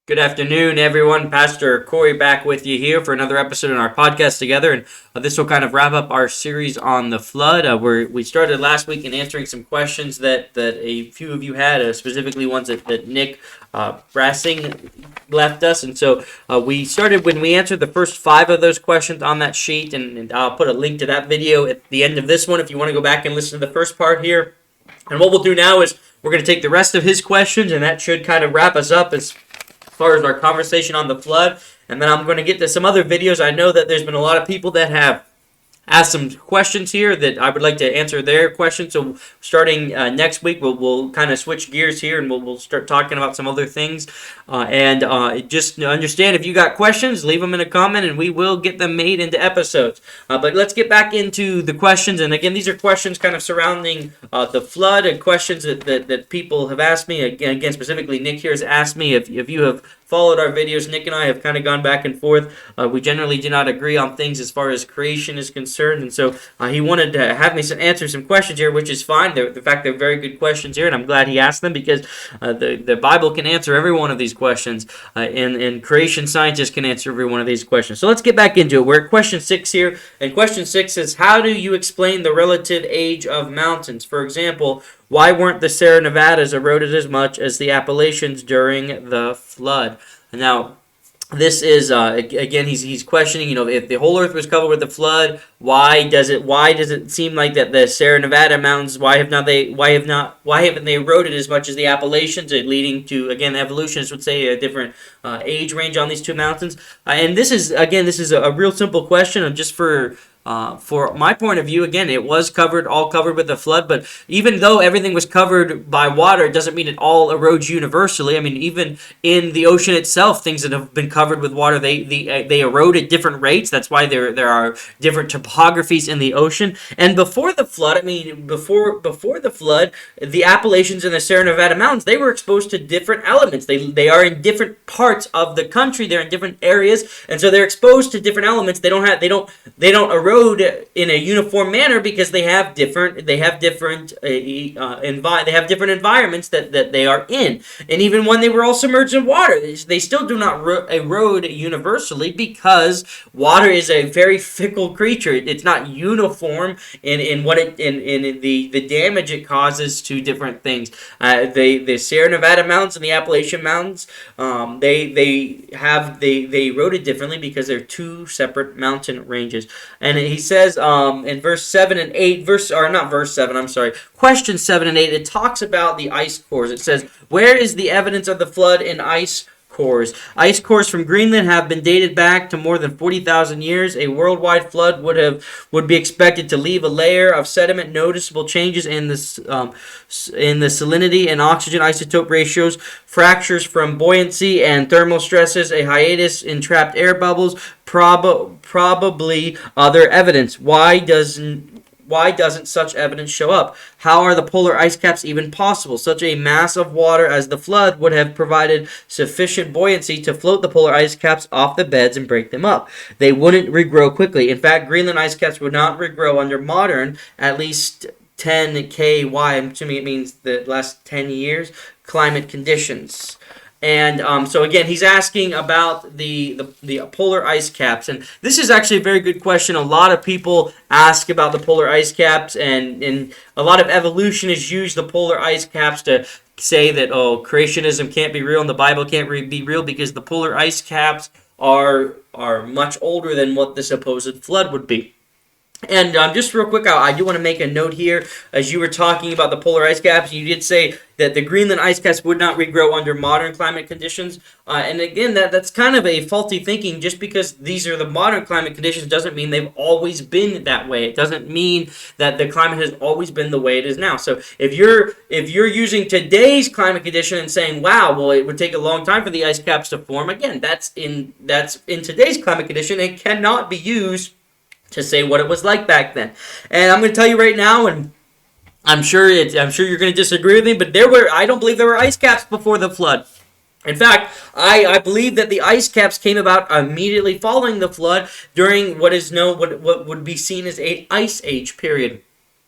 Good afternoon, everyone. Pastor Corey back with you here for another episode in our podcast together, and this will kind of wrap up our series on the flood. We started last week in answering some questions that a few of you had, specifically ones that Nick Brasing left us, and so we started when we answered the first 5 of those questions on that sheet, and I'll put a link to that video at the end of this one if you want to go back and listen to the first part here. And what we'll do now is we're going to take the rest of his questions, and that should kind of wrap us up as far as our conversation on the flood. And then I'm going to get to some other videos. I know that there's been a lot of people that have asked some questions here that I would like to answer their questions. So starting next week, we'll kind of switch gears here and we'll start talking about some other things. Just understand, if you got questions, leave them in a comment and we will get them made into episodes. But let's get back into the questions. And again, these are questions kind of surrounding the flood and questions that people have asked me. Again, specifically Nick here has asked me if you have followed our videos. Nick and I have kind of gone back and forth. We generally do not agree on things as far as creation is concerned, and so he wanted to have me answer some questions here, which is fine. The fact they're very good questions here, and I'm glad he asked them because the Bible can answer every one of these questions, and creation scientists can answer every one of these questions. So let's get back into it. We're at question 6 here, and question 6 is, how do you explain the relative age of mountains? For example, why weren't the Sierra Nevadas eroded as much as the Appalachians during the flood? Now, this is again, he's questioning, if the whole earth was covered with the flood, why does it seem like that the Sierra Nevada mountains, why haven't they eroded as much as the Appalachians, leading to, again, evolutionists would say, a different age range on these two mountains. And this is a real simple question, just for my point of view. Again, it was all covered with the flood, but even though everything was covered by water, it doesn't mean it all erodes universally. I mean, even in the ocean itself, things that have been covered with water, they erode at different rates. That's why there are different topographies in the ocean. And before the flood, before the flood, the Appalachians and the Sierra Nevada mountains, they were exposed to different elements. They are in different parts of the country. They're in different areas, and so they're exposed to different elements. They don't erode in a uniform manner because they have different environments that they are in. And even when they were all submerged in water, they still do not erode universally, because water is a very fickle creature. It's not uniform in the damage it causes to different things. The Sierra Nevada mountains and the Appalachian mountains, they eroded differently because they're two separate mountain ranges. And he says in verse 7 and 8, question 7 and 8, it talks about the ice cores. It says, where is the evidence of the flood in ice cores? Ice cores from Greenland have been dated back to more than 40,000 years. A worldwide flood would be expected to leave a layer of sediment, noticeable changes in the salinity and oxygen isotope ratios, fractures from buoyancy and thermal stresses, a hiatus in trapped air bubbles, probably other evidence. Why doesn't such evidence show up? How are the polar ice caps even possible? Such a mass of water as the flood would have provided sufficient buoyancy to float the polar ice caps off the beds and break them up. They wouldn't regrow quickly. In fact, Greenland ice caps would not regrow under modern, at least 10 KY, I'm assuming it means the last 10 years, climate conditions. And so again, he's asking about the polar ice caps, and this is actually a very good question. A lot of people ask about the polar ice caps, and a lot of evolutionists use the polar ice caps to say that, creationism can't be real and the Bible can't be real because the polar ice caps are much older than what the supposed flood would be. And just real quick, I do want to make a note here. As you were talking about the polar ice caps, you did say that the Greenland ice caps would not regrow under modern climate conditions. And again, that's kind of a faulty thinking. Just because these are the modern climate conditions doesn't mean they've always been that way. It doesn't mean that the climate has always been the way it is now. So if you're using today's climate condition and saying, wow, well, it would take a long time for the ice caps to form, again, that's in today's climate condition and cannot be used to say what it was like back then. And I'm going to tell you right now, and I'm sure you're going to disagree with me, but I don't believe there were ice caps before the flood. In fact, I believe that the ice caps came about immediately following the flood during what would be seen as an ice age period.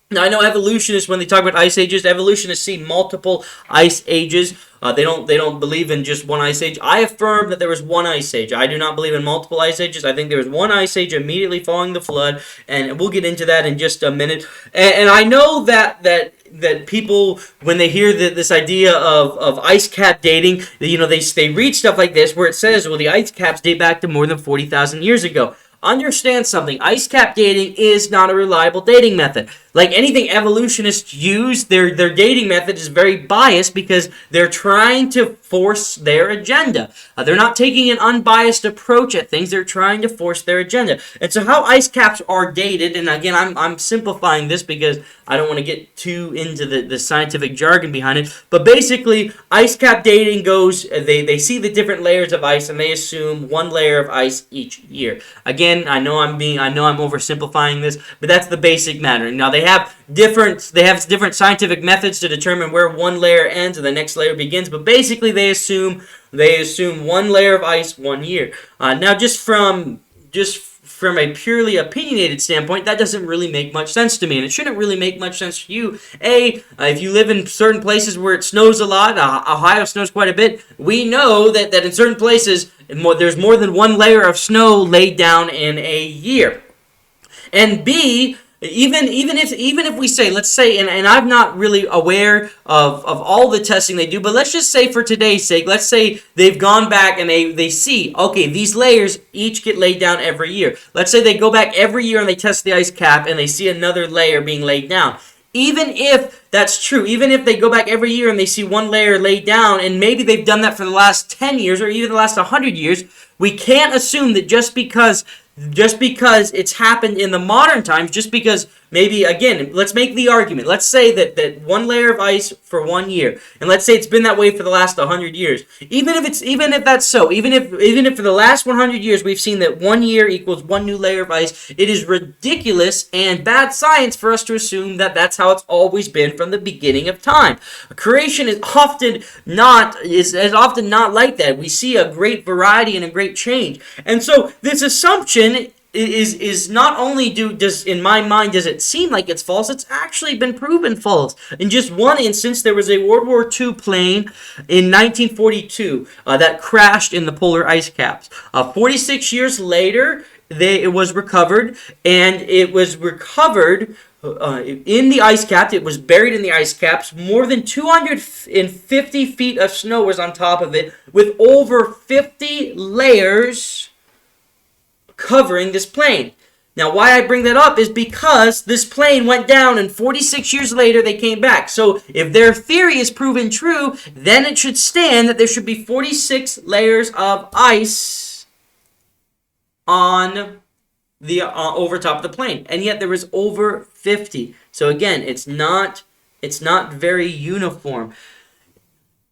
Now, I know evolutionists, when they talk about ice ages, evolutionists see multiple ice ages. They don't believe in just one ice age. I affirm that there was one ice age. I do not believe in multiple ice ages. I think there was one ice age immediately following the flood, and we'll get into that in just a minute. And I know that people, when they hear this idea of ice cap dating, they read stuff like this where it says, well, the ice caps date back to more than 40,000 years ago. Understand something. Ice cap dating is not a reliable dating method. Like anything evolutionists use, their dating method is very biased because they're trying to force their agenda. They're not taking an unbiased approach at things. They're trying to force their agenda. And so how ice caps are dated, and again, I'm simplifying this because I don't want to get too into the scientific jargon behind it, but basically, ice cap dating goes, they see the different layers of ice and they assume one layer of ice each year. Again, I know I'm oversimplifying this, but that's the basic matter. Now they have different scientific methods to determine where one layer ends and the next layer begins, but basically they assume one layer of ice 1 year. Now just from a purely opinionated standpoint, that doesn't really make much sense to me, and it shouldn't really make much sense to you. If you live in certain places where it snows a lot, Ohio snows quite a bit, we know that in certain places there's more than one layer of snow laid down in a year. And B, even if we say, let's say, and I'm not really aware of all the testing they do, but let's just say for today's sake, let's say they've gone back and they see, okay, these layers each get laid down every year. Let's say they go back every year and they test the ice cap and they see another layer being laid down. Even if that's true, even if they go back every year and they see one layer laid down, and maybe they've done that for the last 10 years or even the last 100 years, we can't assume that just because it's happened in the modern times, just because maybe, again, let's make the argument. Let's say that one layer of ice for 1 year, and let's say it's been that way for the last 100 years. Even if that's so, even if for the last 100 years we've seen that 1 year equals one new layer of ice, it is ridiculous and bad science for us to assume that that's how it's always been from the beginning of time. Creation is often not like that. We see a great variety and a great change, and so this assumption is not only in my mind does it seem like it's false, it's actually been proven false. In just one instance, there was a World War II plane in 1942 that crashed in the polar ice caps. 46 years later, it was recovered, and it was recovered in the ice caps. It was buried in the ice caps. More than 250 feet of snow was on top of it, with over 50 layers covering this plane. Now, why I bring that up is because this plane went down and 46 years later they came back. So if their theory is proven true, then it should stand that there should be 46 layers of ice on the over top of the plane, and yet there was over 50. So again, it's not very uniform.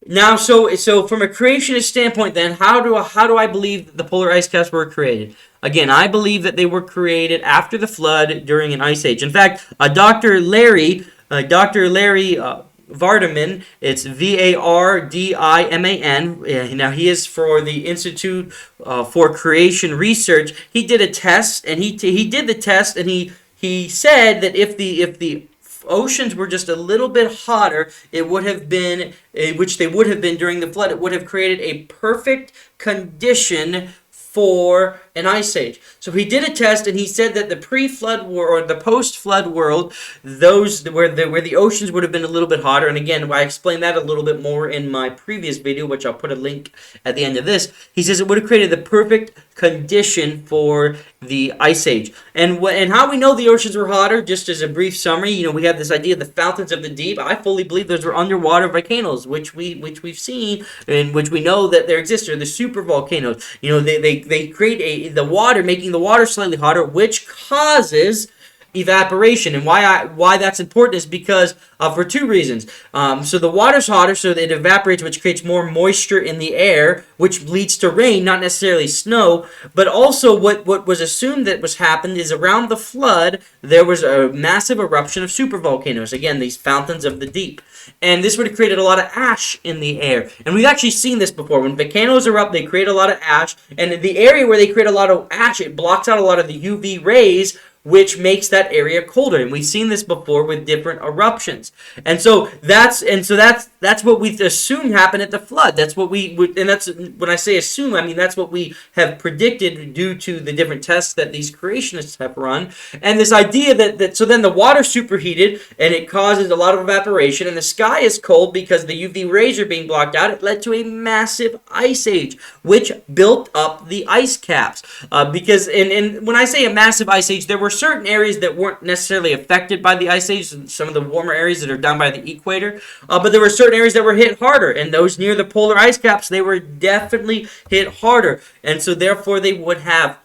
Now, so from a creationist standpoint, then how do I believe the polar ice caps were created? Again, I believe that they were created after the flood during an ice age. In fact, Dr. Larry Vardiman, it's Vardiman. Now he is for the Institute for Creation Research. He did a test, and he did the test, and he said that if the oceans were just a little bit hotter, it would have been, which they would have been during the flood, it would have created a perfect condition for an ice age. So he did a test, and he said that the pre-flood world or the post-flood world, those where the oceans would have been a little bit hotter. And again, I explained that a little bit more in my previous video, which I'll put a link at the end of this. He says it would have created the perfect condition for the ice age. And how we know the oceans were hotter, just as a brief summary, we have this idea of the fountains of the deep. I fully believe those were underwater volcanoes, which we've seen and which we know that there exist, or the super volcanoes. They create the water, making the water slightly hotter, which causes evaporation. And why that's important is because for two reasons. So the water's hotter, so it evaporates, which creates more moisture in the air, which leads to rain, not necessarily snow. But also what was assumed that was happened is around the flood, there was a massive eruption of supervolcanoes. Again, these fountains of the deep. And this would have created a lot of ash in the air. And we've actually seen this before. When volcanoes erupt, they create a lot of ash. And in the area where they create a lot of ash, it blocks out a lot of the UV rays which makes that area colder. And we've seen this before with different eruptions. And so that's what we assume happened at the flood. That's what and that's when I say assume, I mean that's what we have predicted due to the different tests that these creationists have run. And this idea that so then the water superheated and it causes a lot of evaporation, and the sky is cold because the UV rays are being blocked out. It led to a massive ice age, which built up the ice caps. Because and when I say a massive ice age, there were certain areas that weren't necessarily affected by the ice age, some of the warmer areas that are down by the equator, but there were certain areas that were hit harder, and those near the polar ice caps, they were definitely hit harder, and so therefore they would have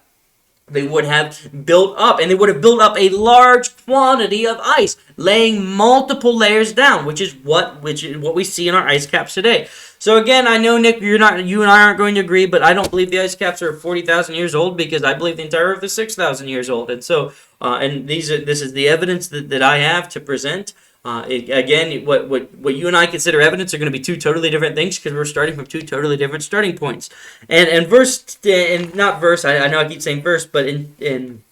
built up, and they would have built up a large quantity of ice, laying multiple layers down, which is what we see in our ice caps today. So again, I know, Nick, you and I aren't going to agree, but I don't believe the ice caps are 40,000 years old, because I believe the entire Earth is 6,000 years old. And so, this is the evidence that I have to present. Again, what you and I consider evidence are going to be two totally different things, because we're starting from two totally different starting points. And not verse. I know I keep saying verse, but and then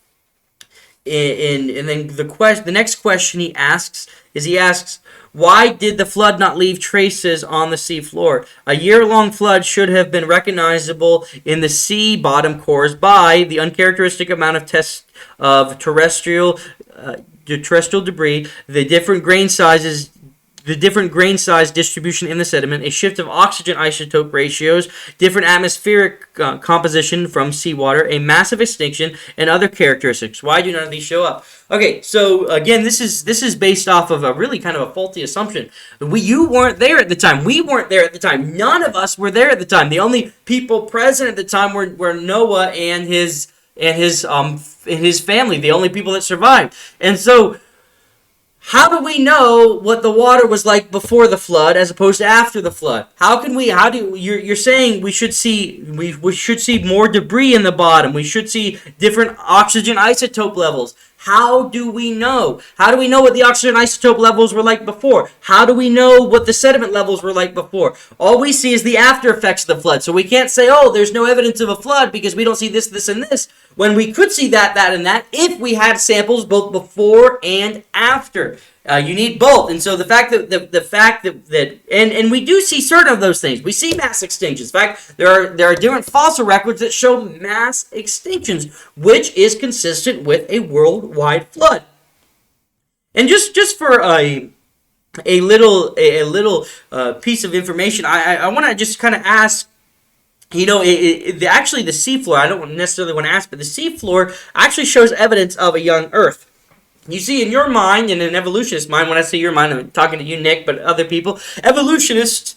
the next question he asks, why did the flood not leave traces on the sea floor? A year-long flood should have been recognizable in the sea bottom cores by the uncharacteristic amount of terrestrial debris, the different grain size distribution in the sediment, a shift of oxygen isotope ratios, different atmospheric composition from seawater, a massive extinction, and other characteristics. Why do none of these show up? Okay, so again, this is based off of a really kind of a faulty assumption. You weren't there at the time. We weren't there at the time. None of us were there at the time. The only people present at the time were Noah and his family, the only people that survived. And so, how do we know what the water was like before the flood as opposed to after the flood? You're saying we should see more debris in the bottom. We should see different oxygen isotope levels. How do we know? How do we know what the oxygen isotope levels were like before? How do we know what the sediment levels were like before? All we see is the after effects of the flood. So we can't say, oh, there's no evidence of a flood because we don't see this, this, and this, when we could see that, and that, if we had samples both before and after. You need both. And so the fact that and we do see certain of those things. We see mass extinctions. In fact, there are different fossil records that show mass extinctions, which is consistent with a worldwide flood. And just for a little piece of information, I want to just kind of ask. Actually, the seafloor, I don't necessarily want to ask, but the seafloor actually shows evidence of a young Earth. You see, in your mind, and in an evolutionist mind, when I say your mind, I'm talking to you, Nick, but other people, evolutionists,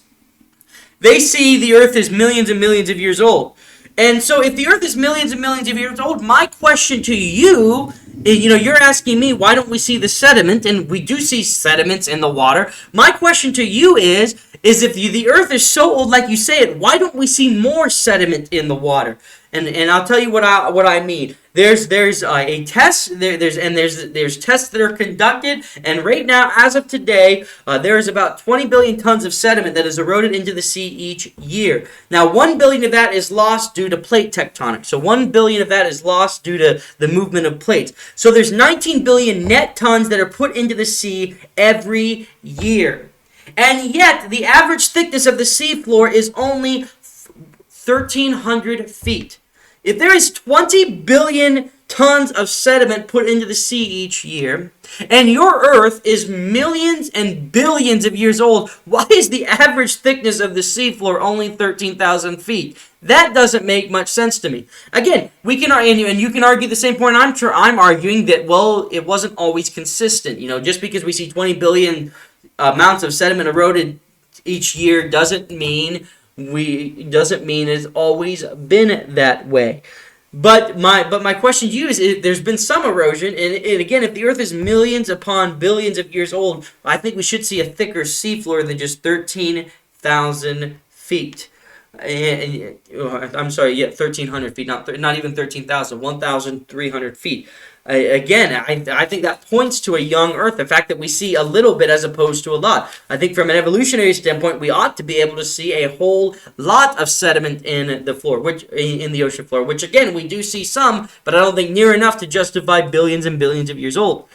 they see the Earth as millions and millions of years old. And so if the Earth is millions and millions of years old, my question to you, you're asking me, why don't we see the sediment? And we do see sediments in the water. My question to you is if the Earth is so old like you say it, why don't we see more sediment in the water? And I'll tell you what I mean. There's a test. There's tests that are conducted, and right now, as of today, there is about 20 billion tons of sediment that is eroded into the sea each year. Now, 1 billion of that is lost due to plate tectonics. So 1 billion of that is lost due to the movement of plates. So there's 19 billion net tons that are put into the sea every year, and yet the average thickness of the seafloor is only 1,300 feet. If there is 20 billion tons of sediment put into the sea each year, and your Earth is millions and billions of years old, why is the average thickness of the seafloor only 13,000 feet? That doesn't make much sense to me. Again, we can argue, and you can argue the same point I'm arguing, that, well, it wasn't always consistent. Just because we see 20 billion amounts of sediment eroded each year doesn't mean it's always been that way. But my question to you is, there's been some erosion, and again, if the Earth is millions upon billions of years old, I think we should see a thicker seafloor than just 13,000 feet. I'm sorry, yeah, 1,300 feet, not even 13,000, 1,300 feet. Again, I think that points to a young Earth, the fact that we see a little bit as opposed to a lot. I think from an evolutionary standpoint, we ought to be able to see a whole lot of sediment in the floor, which in the ocean floor, which again, we do see some, but I don't think near enough to justify billions and billions of years old.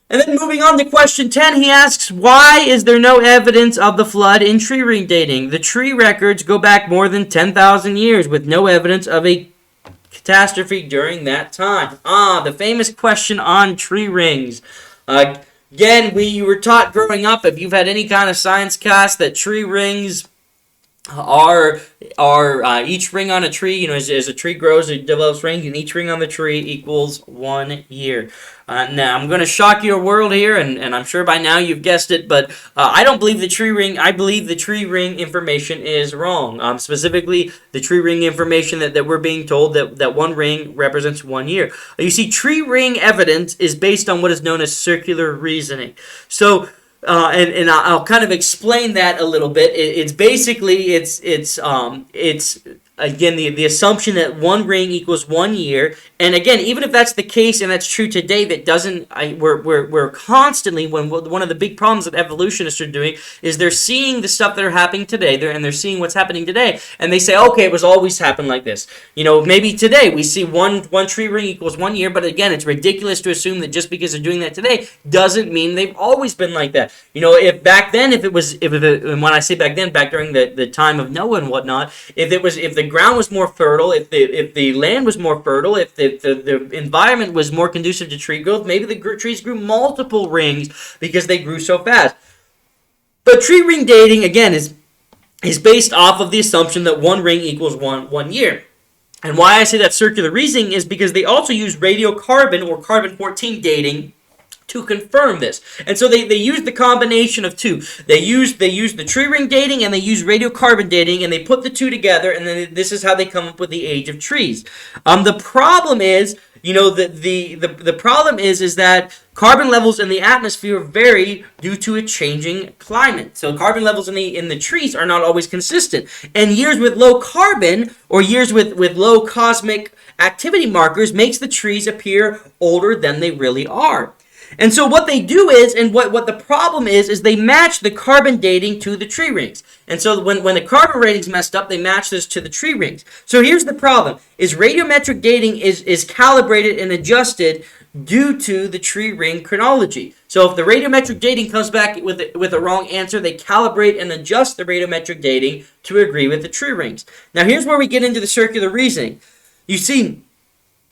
And then moving on to question 10, he asks, why is there no evidence of the flood in tree ring dating? The tree records go back more than 10,000 years with no evidence of a catastrophe during that time. The famous question on tree rings. Again, we were taught growing up, if you've had any kind of science class, that tree rings are each ring on a tree, as a tree grows, it develops rings, and each ring on the tree equals 1 year. Now, I'm going to shock your world here, and I'm sure by now you've guessed it, but I don't believe the tree ring. I believe the tree ring information is wrong. Specifically, the tree ring information that we're being told that 1 ring represents 1 year. You see, tree ring evidence is based on what is known as circular reasoning. So, and I'll kind of explain that a little bit. It's basically again the assumption that 1 ring equals 1 year, and again, even if that's the case and that's true today, that doesn't. We're constantly, when one of the big problems that evolutionists are doing is they're seeing the stuff that are happening today, they're seeing what's happening today, and they say, okay, it was always happened like this. Maybe today we see one tree ring equals 1 year, but again, it's ridiculous to assume that just because they're doing that today doesn't mean they've always been like that. If back then, and when I say back then, back during the time of Noah and whatnot, if the ground was more fertile, if the land was more fertile, if the environment was more conducive to tree growth, maybe the trees grew multiple rings because they grew so fast. But tree ring dating, again, is based off of the assumption that 1 ring equals 1 year. And why I say that circular reasoning is because they also use radiocarbon or carbon-14 dating to confirm this. And so they use the combination of two. They use the tree ring dating and they use radiocarbon dating, and they put the two together, and then this is how they come up with the age of trees. The problem is, the problem is that carbon levels in the atmosphere vary due to a changing climate. So carbon levels in the trees are not always consistent. And years with low carbon or years with low cosmic activity markers makes the trees appear older than they really are. And so what they do is, and what the problem is they match the carbon dating to the tree rings. And so when the carbon rating's messed up, they match this to the tree rings. So here's the problem, is radiometric dating is calibrated and adjusted due to the tree ring chronology. So if the radiometric dating comes back with a wrong answer, they calibrate and adjust the radiometric dating to agree with the tree rings. Now here's where we get into the circular reasoning. You see,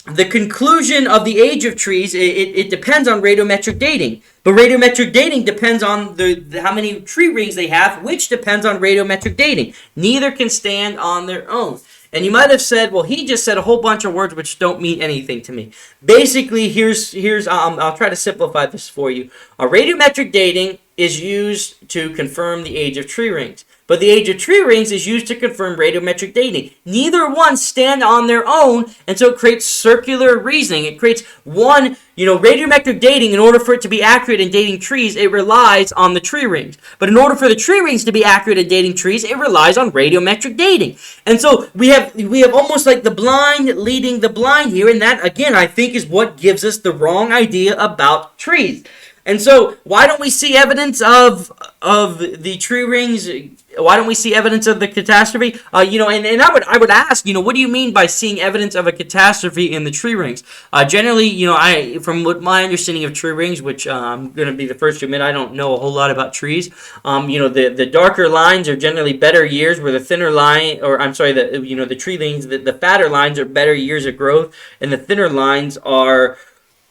the conclusion of the age of trees, it depends on radiometric dating. But radiometric dating depends on how many tree rings they have, which depends on radiometric dating. Neither can stand on their own. And you might have said, well, he just said a whole bunch of words which don't mean anything to me. Basically, here's I'll try to simplify this for you. Radiometric dating is used to confirm the age of tree rings. But the age of tree rings is used to confirm radiometric dating. Neither one stand on their own, and so it creates circular reasoning. It creates radiometric dating, in order for it to be accurate in dating trees, it relies on the tree rings. But in order for the tree rings to be accurate in dating trees, it relies on radiometric dating. And so we have almost like the blind leading the blind here, and that, again, I think is what gives us the wrong idea about trees. And so, why don't we see evidence of the tree rings? Why don't we see evidence of the catastrophe? And I would ask, what do you mean by seeing evidence of a catastrophe in the tree rings? Generally, from what my understanding of tree rings, which I'm going to be the first to admit I don't know a whole lot about trees. The darker lines are generally better years, where the thinner line, the tree rings, the fatter lines are better years of growth, and the thinner lines are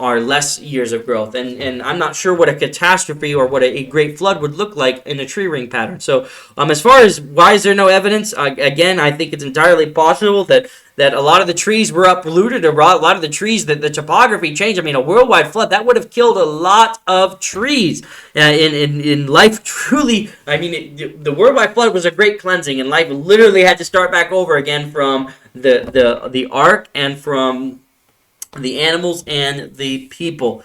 less years of growth. And I'm not sure what a catastrophe or what a great flood would look like in a tree ring pattern. So as far as why is there no evidence, again, I think it's entirely possible that a lot of the trees were uprooted, a lot of the trees, that the topography changed. I mean, a worldwide flood, that would have killed a lot of trees. In life, truly, I mean, the worldwide flood was a great cleansing, and life literally had to start back over again from the ark and from the animals and the people.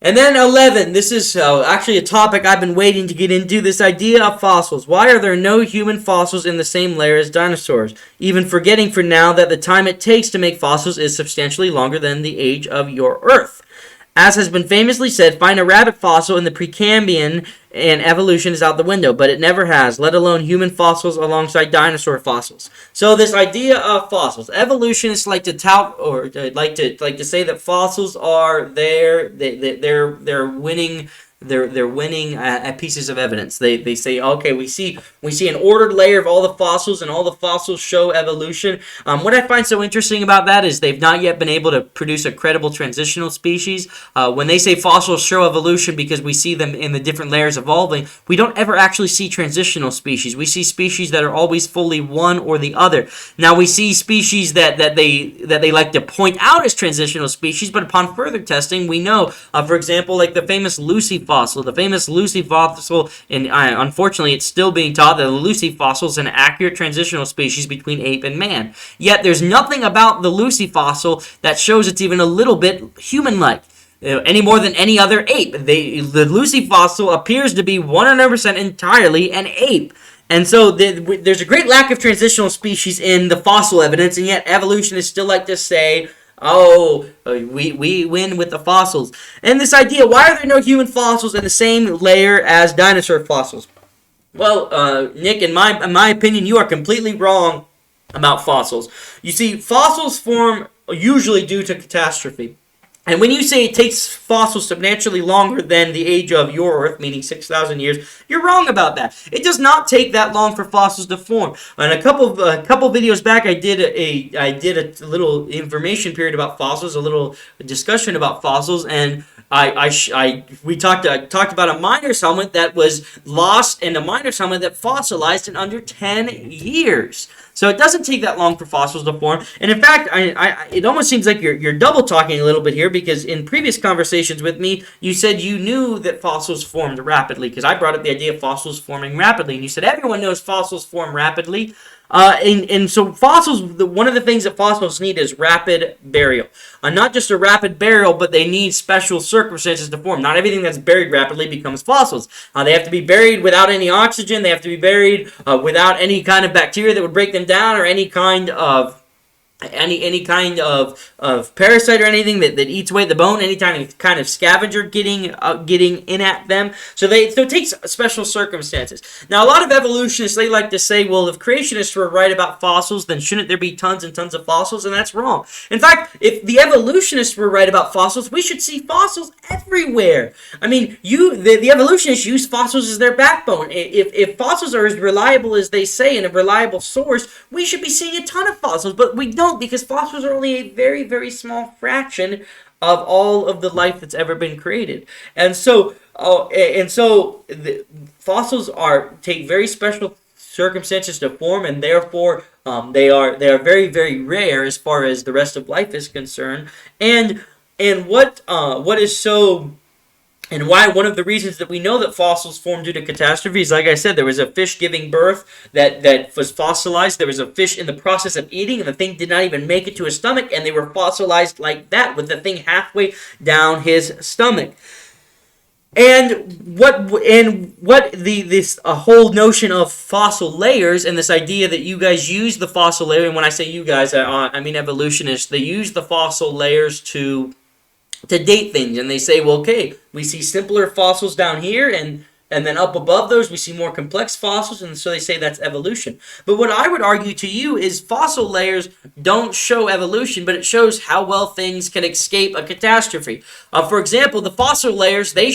And then 11, this is actually a topic I've been waiting to get into, this idea of fossils. Why are there no human fossils in the same layer as dinosaurs? Even forgetting for now that the time it takes to make fossils is substantially longer than the age of your Earth. As has been famously said, find a rabbit fossil in the Precambrian and evolution is out the window, but it never has, let alone human fossils alongside dinosaur fossils. So this idea of fossils, evolutionists like to tout or like to say that fossils are they're winning. They're winning at pieces of evidence. They say, okay, we see an ordered layer of all the fossils, and all the fossils show evolution. What I find so interesting about that is they've not yet been able to produce a credible transitional species. When they say fossils show evolution because we see them in the different layers evolving, we don't ever actually see transitional species. We see species that are always fully one or the other. Now we see species that they like to point out as transitional species, but upon further testing, we know, for example, like the famous Lucy fossil. The famous Lucy fossil, and unfortunately it's still being taught that the Lucy fossil is an accurate transitional species between ape and man. Yet there's nothing about the Lucy fossil that shows it's even a little bit human-like. Any more than any other ape. The Lucy fossil appears to be 100% entirely an ape. And so there's a great lack of transitional species in the fossil evidence, and yet evolutionists still like to say, oh, we win with the fossils. And this idea, why are there no human fossils in the same layer as dinosaur fossils? Well, Nick, in my opinion, you are completely wrong about fossils. You see, fossils form usually due to catastrophe. And when you say it takes fossils substantially longer than the age of your Earth, meaning 6,000 years, you're wrong about that. It does not take that long for fossils to form. And a couple videos back, I did a little information period about fossils, a little discussion about fossils, and we talked about a miner's helmet that was lost and a miner's helmet that fossilized in under 10 years. So it doesn't take that long for fossils to form. And in fact, it almost seems like you're double talking a little bit here, because in previous conversations with me, you said you knew that fossils formed rapidly, because I brought up the idea of fossils forming rapidly, and you said everyone knows fossils form rapidly. And so fossils, one of the things that fossils need is rapid burial. Not just a rapid burial, but they need special circumstances to form. Not everything that's buried rapidly becomes fossils. They have to be buried without any oxygen. They have to be buried without any kind of bacteria that would break them down, or any kind of parasite or anything that eats away at the bone, any kind of scavenger getting in at them. So it takes special circumstances. Now, a lot of evolutionists, they like to say, well, if creationists were right about fossils, then shouldn't there be tons and tons of fossils? And that's wrong. In fact, if the evolutionists were right about fossils, we should see fossils everywhere. I mean, the evolutionists use fossils as their backbone. If fossils are as reliable as they say and a reliable source, we should be seeing a ton of fossils, but we don't, because fossils are only a very, very small fraction of all of the life that's ever been created. And so the fossils take very special circumstances to form, and therefore they are very, very rare as far as the rest of life is concerned. And what is so, and why one of the reasons that we know that fossils form due to catastrophes, like I said, there was a fish giving birth that was fossilized. There was a fish in the process of eating, and the thing did not even make it to his stomach, and they were fossilized like that, with the thing halfway down his stomach. And this whole notion of fossil layers, and this idea that you guys use the fossil layer, and when I say you guys, I mean evolutionists, they use the fossil layers to date things, and they say, well, okay, we see simpler fossils down here, and then up above those we see more complex fossils, and so they say that's evolution. But what I would argue to you is fossil layers don't show evolution, but it shows how well things can escape a catastrophe. For example, the fossil layers, they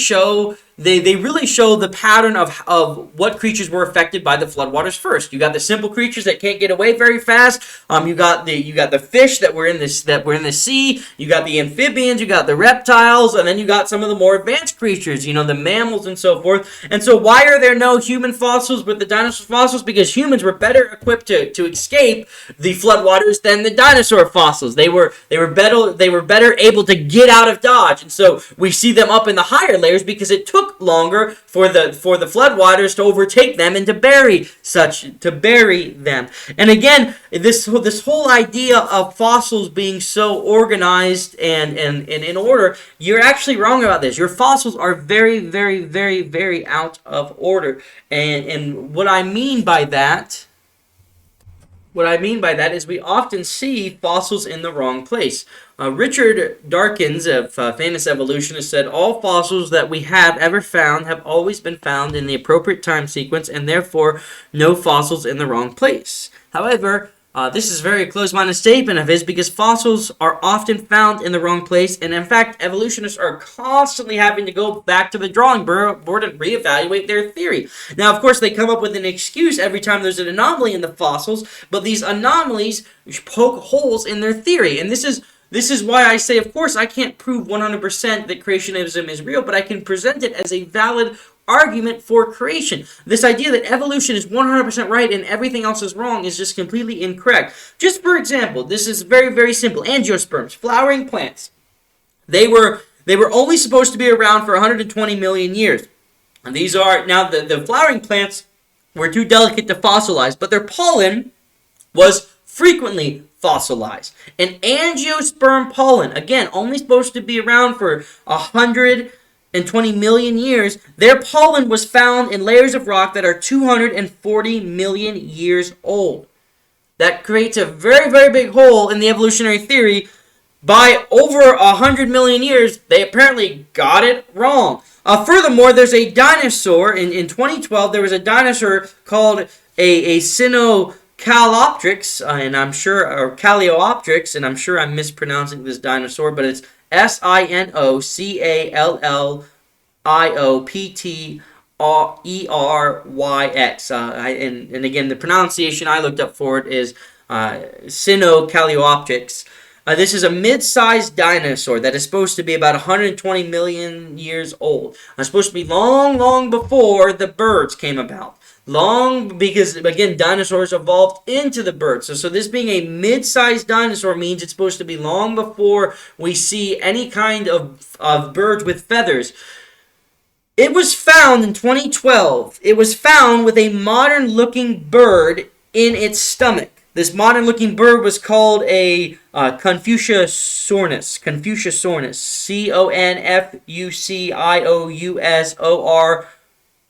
really show the pattern of what creatures were affected by the floodwaters first. You got the simple creatures that can't get away very fast. You got the fish that were in the sea. You got the amphibians. You got the reptiles, and then you got some of the more advanced creatures. The mammals and so forth. And so, why are there no human fossils with the dinosaur fossils? Because humans were better equipped to escape the floodwaters than the dinosaur fossils. They were better able to get out of Dodge, and so we see them up in the higher layers because it took took longer for the floodwaters to overtake them and to bury them. And again, this whole idea of fossils being so organized and in order, you're actually wrong about this. Your fossils are very, very, very, very out of order. And what I mean by that is we often see fossils in the wrong place. Richard Dawkins, a famous evolutionist, said all fossils that we have ever found have always been found in the appropriate time sequence, and therefore no fossils in the wrong place. However, this is a very close-minded statement of his, because fossils are often found in the wrong place, and in fact, evolutionists are constantly having to go back to the drawing board and reevaluate their theory. Now, of course, they come up with an excuse every time there's an anomaly in the fossils, but these anomalies poke holes in their theory, and this is why I say, of course, I can't prove 100% that creationism is real, but I can present it as a valid argument for creation. This idea that evolution is 100% right and everything else is wrong is just completely incorrect. Just for example, this is very, very simple. Angiosperms, flowering plants. They were only supposed to be around for 120 million years. And these are, now the flowering plants were too delicate to fossilize, but their pollen was frequently fossilized. An angiosperm pollen, again, only supposed to be around for 120 million years, their pollen was found in layers of rock that are 240 million years old. That creates a very, very big hole in the evolutionary theory. By over 100 million years, they apparently got it wrong. Furthermore, there's a dinosaur, in 2012, there was a dinosaur called a Caloptrix, and I'm sure, or Caleoptrix, and I'm sure I'm mispronouncing this dinosaur, but it's Sinocalliopteryx. And again, the pronunciation I looked up for it is Sinocallioptrix. This is a mid-sized dinosaur that is supposed to be about 120 million years old. It's supposed to be long, long before the birds came about. Long, because again, dinosaurs evolved into the birds. So this being a mid-sized dinosaur means it's supposed to be long before we see any kind of birds with feathers. It was found in 2012. It was found with a modern-looking bird in its stomach. This modern-looking bird was called a Confuciusornis. Confuciusornis.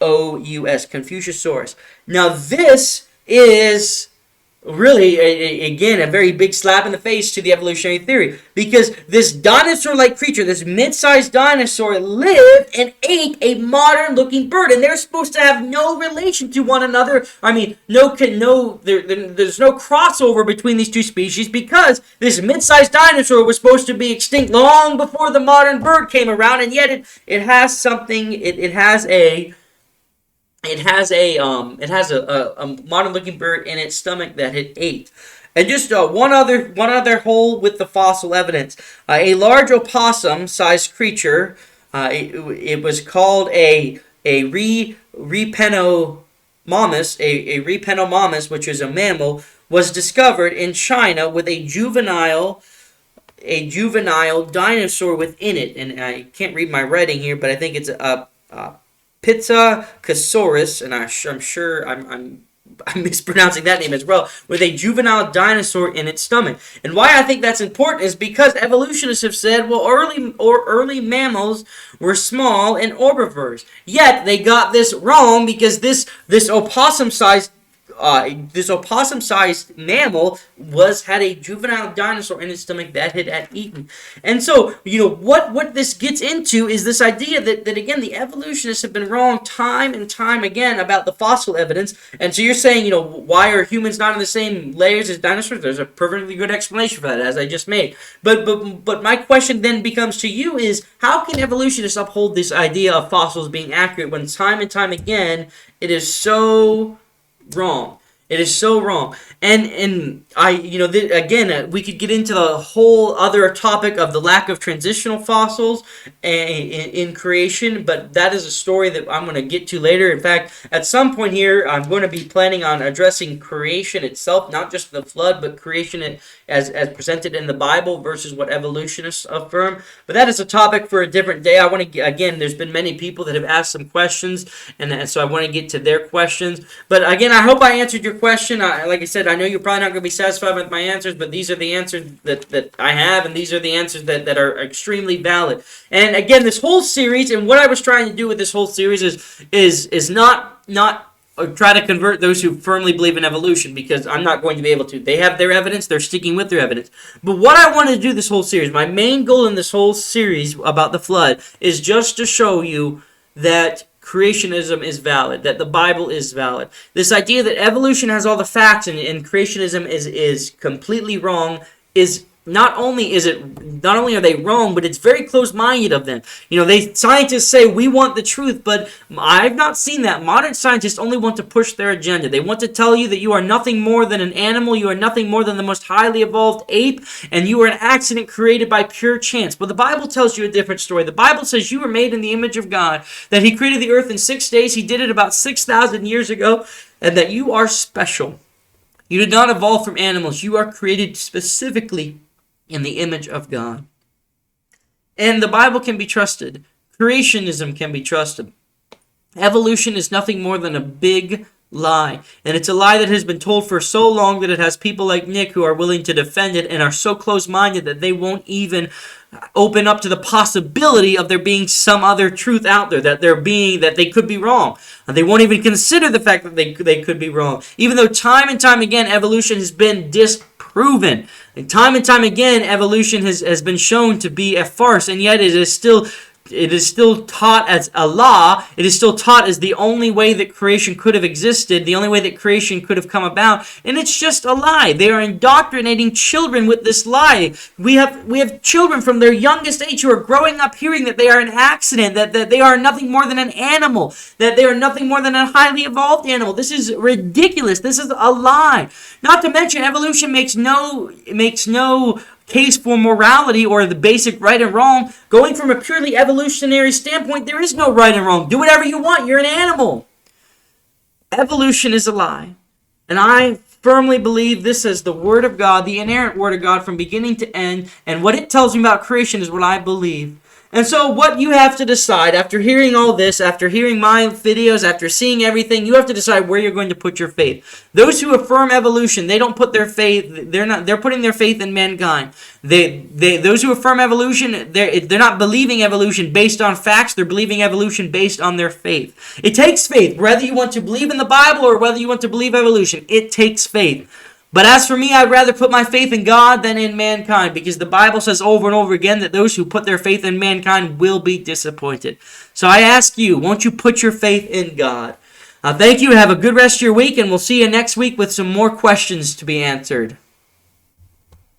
Confuciusorous. Confuciusaurus. Now this is really, again, a very big slap in the face to the evolutionary theory, because this dinosaur-like creature, this mid-sized dinosaur, lived and ate a modern-looking bird, and they're supposed to have no relation to one another. I mean, there's no crossover between these two species, because this mid-sized dinosaur was supposed to be extinct long before the modern bird came around, and yet it has something. It has a modern-looking bird in its stomach that it ate. And just one other hole with the fossil evidence. A large opossum-sized creature. It was called a Rhipenomammus. A Rhipenomammus, which is a mammal, was discovered in China with a juvenile dinosaur within it. And I can't read my writing here, but I think it's a Pithecanthropus, and I'm sure I'm mispronouncing that name as well, with a juvenile dinosaur in its stomach. And why I think that's important is because evolutionists have said, well, early mammals were small and herbivores. Yet they got this wrong, because this opossum-sized mammal had a juvenile dinosaur in its stomach that it had eaten. And so, what this gets into is this idea that again, the evolutionists have been wrong time and time again about the fossil evidence. And so you're saying, why are humans not in the same layers as dinosaurs? There's a perfectly good explanation for that, as I just made. But my question then becomes to you is, how can evolutionists uphold this idea of fossils being accurate when time and time again it is so wrong? It is so wrong, and I, again, we could get into the whole other topic of the lack of transitional fossils in creation, but that is a story that I'm going to get to later. In fact, at some point here, I'm going to be planning on addressing creation itself, not just the flood, but creation as presented in the Bible versus what evolutionists affirm. But that is a topic for a different day. I want to, again, there's been many people that have asked some questions, and so I want to get to their questions. But again, I hope I answered your question. Like I said, I know you're probably not going to be satisfied with my answers, but these are the answers that I have, and these are the answers that are extremely valid. And again, this whole series, and what I was trying to do with this whole series is not try to convert those who firmly believe in evolution, because I'm not going to be able to. They have their evidence, they're sticking with their evidence. But what I want to do this whole series, my main goal in this whole series about the flood, is just to show you that creationism is valid, that the Bible is valid. This idea that evolution has all the facts and creationism is completely wrong is not only are they wrong, but it's very close-minded of them. Scientists say we want the truth, but I've not seen that. Modern scientists only want to push their agenda. They want to tell you that you are nothing more than an animal, you are nothing more than the most highly evolved ape, and you are an accident created by pure chance. But the Bible tells you a different story. The Bible says you were made in the image of God, that He created the earth in 6 days. He did it about 6,000 years ago, and that you are special. You did not evolve from animals. You are created specifically in the image of God. And the Bible can be trusted. Creationism can be trusted. Evolution is nothing more than a big lie. And it's a lie that has been told for so long that it has people like Nick who are willing to defend it and are so close-minded that they won't even open up to the possibility of there being some other truth out there, that they could be wrong. They won't even consider the fact that they could be wrong. Even though time and time again evolution has been disproven. And time again evolution has been shown to be a farce, and yet it is still taught as a law. It is still taught as the only way that creation could have existed, the only way that creation could have come about, and it's just a lie. They are indoctrinating children with this lie. We have children from their youngest age who are growing up hearing that they are an accident, that they are nothing more than an animal, that they are nothing more than a highly evolved animal. This is ridiculous. This is a lie. Not to mention, evolution makes no case for morality or the basic right and wrong. Going from a purely evolutionary standpoint, there is no right and wrong. Do whatever you want. You're an animal. Evolution is a lie. And I firmly believe this is the Word of God, the inerrant Word of God from beginning to end. And what it tells me about creation is what I believe. And so what you have to decide, after hearing all this, after hearing my videos, after seeing everything, you have to decide where you're going to put your faith. Those who affirm evolution, they don't put their faith, they're putting their faith in mankind. Those who affirm evolution, they're not believing evolution based on facts, they're believing evolution based on their faith. It takes faith, whether you want to believe in the Bible or whether you want to believe evolution. It takes faith. But as for me, I'd rather put my faith in God than in mankind, because the Bible says over and over again that those who put their faith in mankind will be disappointed. So I ask you, won't you put your faith in God? Thank you. Have a good rest of your week, and we'll see you next week with some more questions to be answered.